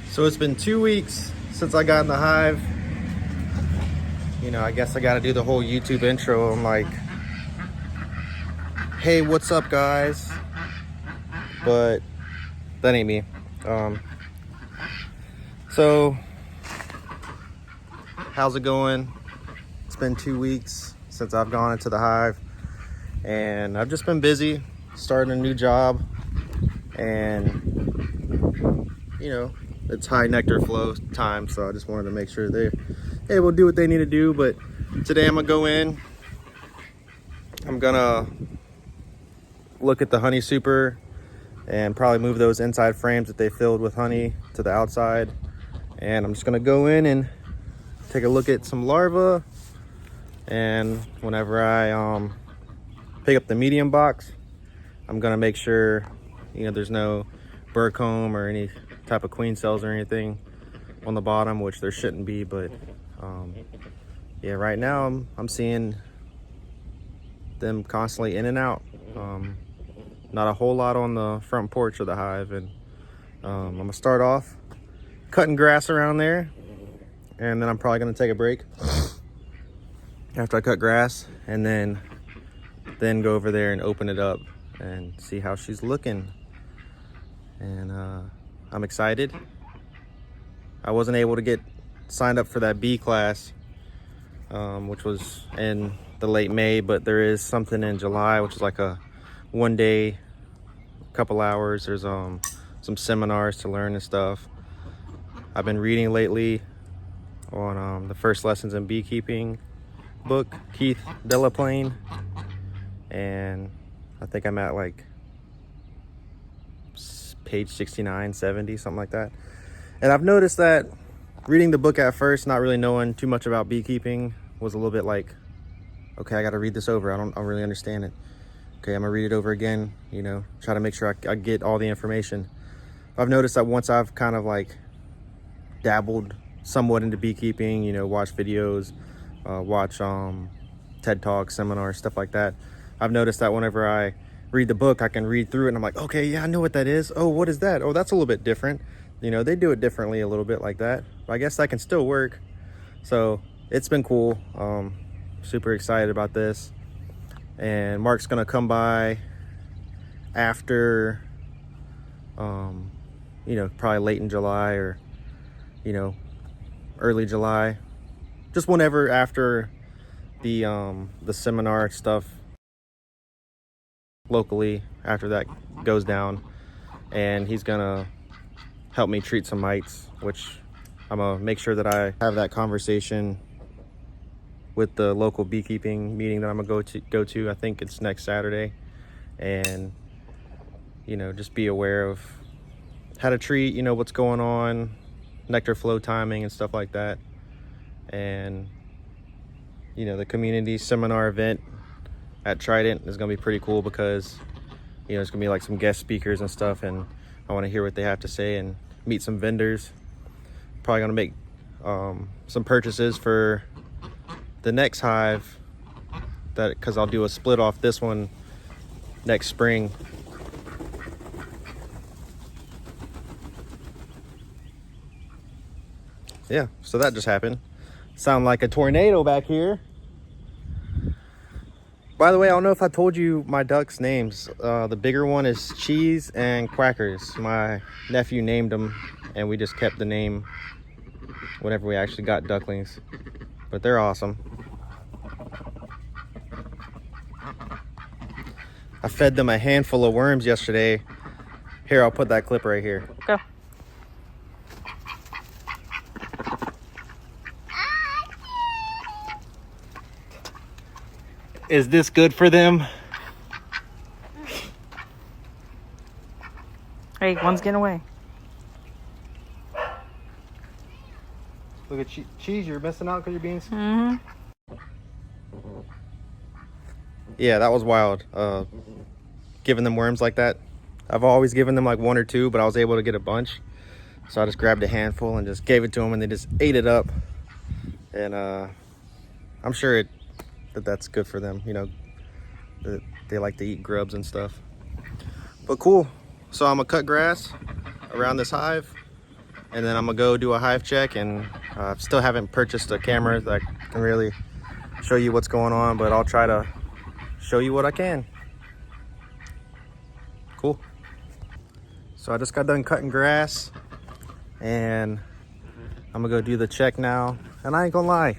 So it's been 2 weeks since I got in the hive. You know, I guess I gotta do the whole YouTube intro. I'm like, hey, what's up, guys? But that ain't me. So, how's it going? It's been 2 weeks since I've gone into the hive, and I've just been busy starting a new job. And you know, it's high nectar flow time, so I just wanted to make sure they're able to do what they need to do. But today I'm gonna go in, I'm gonna look at the honey super and probably move those inside frames that they filled with honey to the outside. And I'm just gonna go in and take a look at some larvae. And whenever I pick up the medium box, I'm gonna make sure, you know, there's no burr comb or any type of queen cells or anything on the bottom, which there shouldn't be. But yeah, right now I'm seeing them constantly in and out. Not a whole lot on the front porch of the hive. And I'm gonna start off cutting grass around there, and then I'm probably gonna take a break after I cut grass, and then go over there and open it up and see how she's looking. And I'm excited. I wasn't able to get signed up for that bee class, which was in the late May, but there is something in July, which is like a 1 day, couple hours. There's some seminars to learn and stuff. I've been reading lately on the First Lessons in Beekeeping book, Keith Delaplane, and I think I'm at like page 69, 70, something like that. And I've noticed that reading the book at first, not really knowing too much about beekeeping, was a little bit like, okay, I got to read this over. I don't really understand it. Okay, I'm gonna read it over again, you know, try to make sure I get all the information. I've noticed that once I've kind of like dabbled somewhat into beekeeping, you know, watch videos, watch TED Talks, seminars, stuff like that, I've noticed that whenever I read the book, I can read through it and I'm like, okay, yeah, I know what that is. Oh, what is that? Oh, that's a little bit different. You know, they do it differently a little bit like that. But I guess that can still work. So it's been cool. Super excited about this. And Mark's gonna come by after, you know, probably late in July, or, you know, early July. Just whenever after the seminar stuff locally, after that goes down, and he's gonna help me treat some mites, which I'm gonna make sure that I have that conversation with the local beekeeping meeting that I'm gonna go to. I think it's next Saturday. And you know, just be aware of how to treat, you know, what's going on, nectar flow timing and stuff like that. And you know, the community seminar event at Trident is gonna be pretty cool, because you know, it's gonna be like some guest speakers and stuff, and I want to hear what they have to say and meet some vendors. Probably gonna make some purchases for the next hive, that because I'll do a split off this one next spring. Yeah, so that just happened. Sound like a tornado back here. By the way, I don't know if I told you my ducks' names. The bigger one is Cheese and Quackers. My nephew named them, and we just kept the name whenever we actually got ducklings. But they're awesome. I fed them a handful of worms yesterday. Here, I'll put that clip right here. Go. Is this good for them? Hey, one's getting away. Look at Cheese, you're missing out because you're being... Mm-hmm. Yeah, that was wild. Giving them worms like that. I've always given them like one or two, but I was able to get a bunch. So I just grabbed a handful and just gave it to them, and they just ate it up. And I'm sure that's good for them, you know, they like to eat grubs and stuff. But cool. So I'm gonna cut grass around this hive, and then I'm gonna go do a hive check, and still haven't purchased a camera that can really show you what's going on, but I'll try to show you what I can. Cool. So I just got done cutting grass, and I'm gonna go do the check now. And I ain't gonna lie,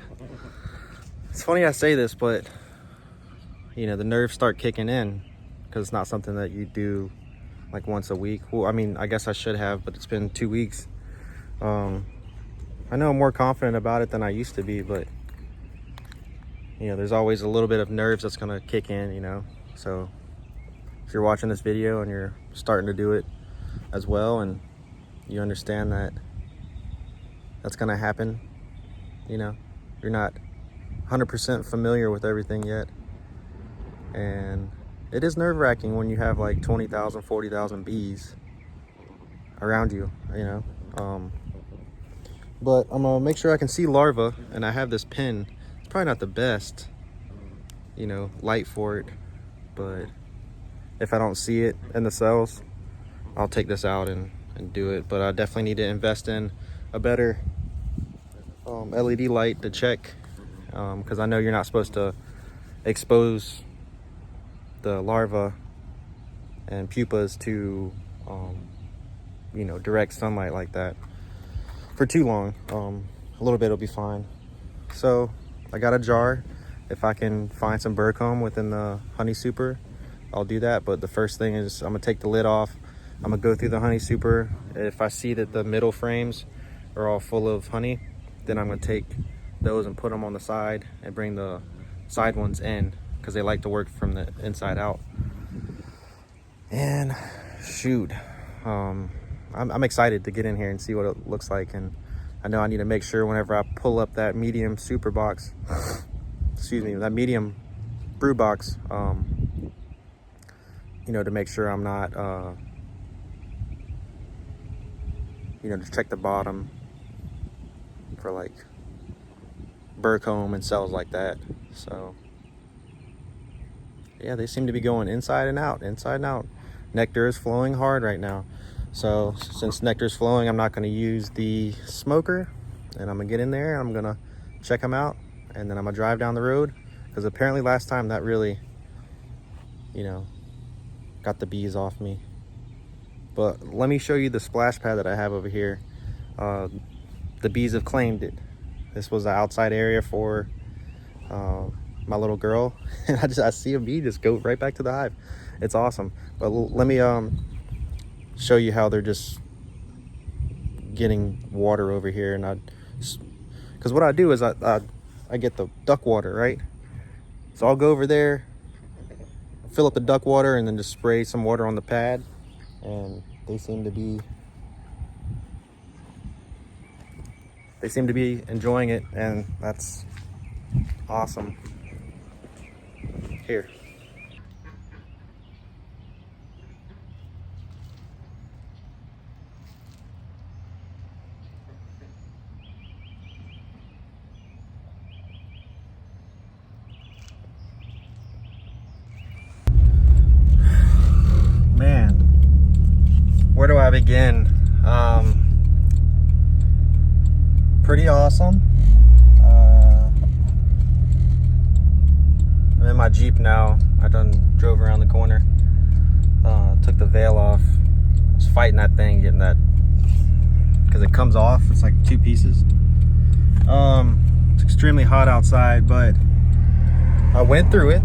it's funny I say this, but you know, the nerves start kicking in because it's not something that you do like once a week. Well, I mean, I guess I should have, but it's been 2 weeks. I know I'm more confident about it than I used to be, but you know, there's always a little bit of nerves that's gonna kick in, you know. So if you're watching this video and you're starting to do it as well, and you understand that that's gonna happen, you know, you're not 100% familiar with everything yet, and it is nerve-wracking when you have like 20,000, 40,000 bees around you, you know. But I'm gonna make sure I can see larvae, and I have this pin. It's probably not the best, you know, light for it, but if I don't see it in the cells, I'll take this out and do it. But I definitely need to invest in a better LED light to check, because I know you're not supposed to expose the larvae and pupas to you know, direct sunlight like that for too long. A little bit will be fine. So I got a jar. If I can find some bird comb within the honey super, I'll do that. But the first thing is I'm gonna take the lid off. I'm gonna go through the honey super. If I see that the middle frames are all full of honey, then I'm gonna take those and put them on the side and bring the side ones in, because they like to work from the inside out. And shoot, I'm excited to get in here and see what it looks like. And I know I need to make sure whenever I pull up that medium super box, excuse me, that medium brew box, you know, to make sure I'm not, you know, to check the bottom for like bird comb and cells like that. So yeah, they seem to be going inside and out, inside and out. Nectar is flowing hard right now. So since nectar is flowing, I'm not going to use the smoker, and I'm gonna get in there, I'm gonna check them out, and then I'm gonna drive down the road, because apparently last time that really, you know, got the bees off me. But let me show you the splash pad that I have over here. The bees have claimed it. This was the outside area for my little girl, and I see a bee just go right back to the hive. It's awesome. But let me show you how they're just getting water over here. And because what I do is I get the duck water, right? So I'll go over there, fill up the duck water, and then just spray some water on the pad, and they seem to be enjoying it, and that's awesome. Here. Man, where do I begin? Pretty awesome. I'm in my Jeep now. I done drove around the corner, took the veil off. I was fighting that thing, getting that, because it comes off. It's like 2 pieces. It's extremely hot outside, but I went through it.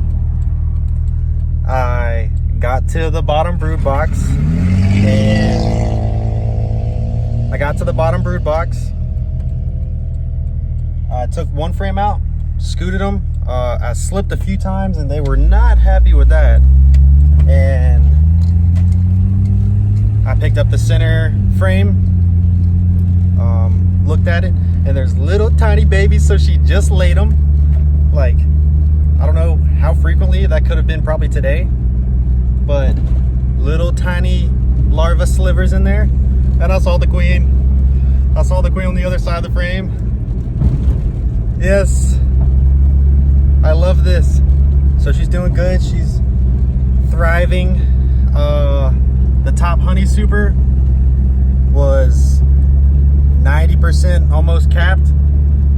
I got to the bottom brood box, and I took one frame out, scooted them. I slipped a few times, and they were not happy with that. And I picked up the center frame, looked at it, and there's little tiny babies, so she just laid them. Like, I don't know how frequently, that could have been probably today, but little tiny larva slivers in there. And I saw the queen. I saw the queen on the other side of the frame. Yes, I love this. So she's doing good. She's thriving. The top honey super was 90% almost capped.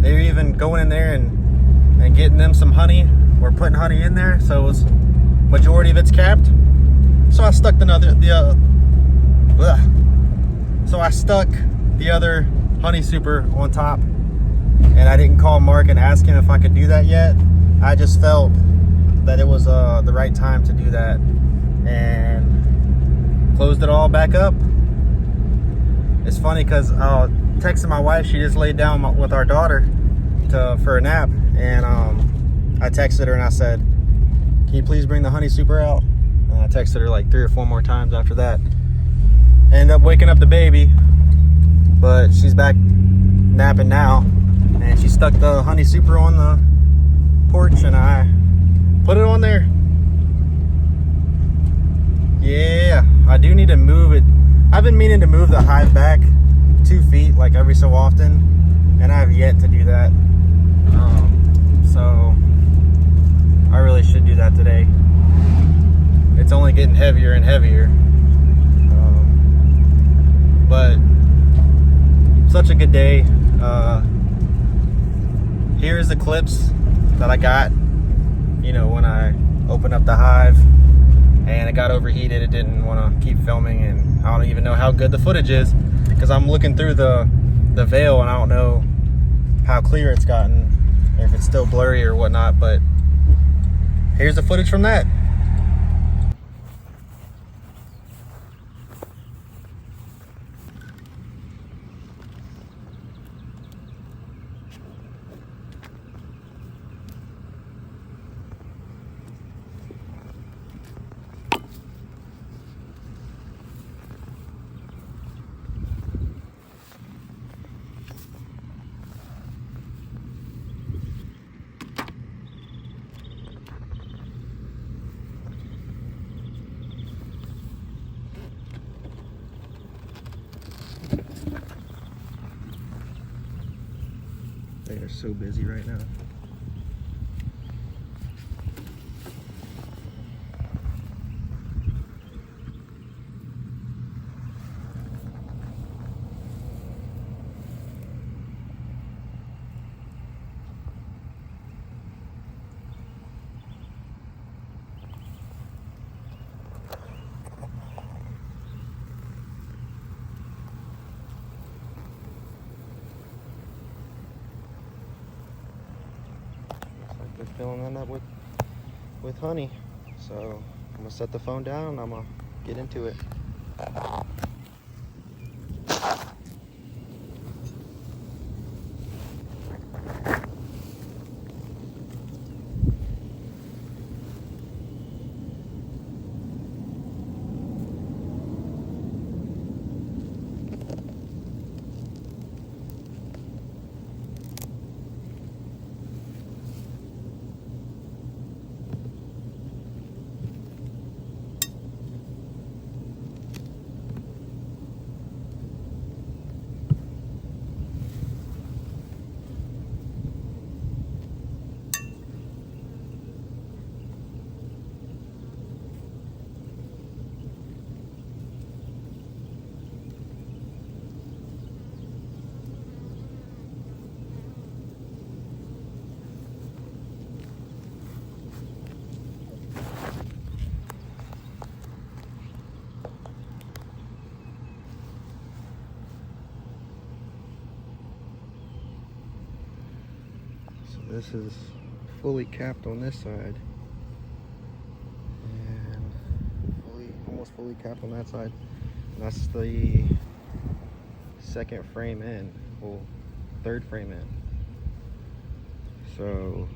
They're even going in there and getting them some honey, or putting honey in there, so it was majority of it's capped. So I stuck the other honey super on top, and I didn't call Mark and ask him if I could do that yet. I just felt that it was the right time to do that, and closed it all back up. It's funny because texting my wife, she just laid down with our daughter for a nap, and I texted her and I said, can you please bring the honey super out? And I texted her like 3 or 4 more times after that. Ended up waking up the baby, but she's back napping now, and she stuck the honey super on the porch, and I put it on there. Yeah, I do need to move it. I've been meaning to move the hive back 2 feet like every so often, and I have yet to do that. So I really should do that today. It's only getting heavier and heavier. But such a good day. Here's the clips that I got, you know, when I opened up the hive and it got overheated. It didn't want to keep filming, and I don't even know how good the footage is because I'm looking through the veil and I don't know how clear it's gotten, if it's still blurry or whatnot, but here's the footage from that. They are so busy right now. They're filling that up with honey. So I'm gonna set the phone down and I'm gonna get into it. This is fully capped on this side, and almost fully capped on that side. And that's the second frame in, well, third frame in. So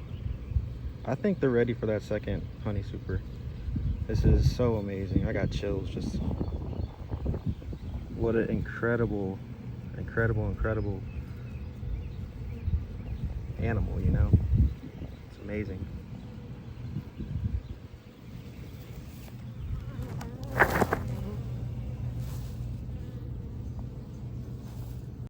I think they're ready for that second honey super. This is so amazing. I got chills. Just what an incredible animal, you know. It's amazing.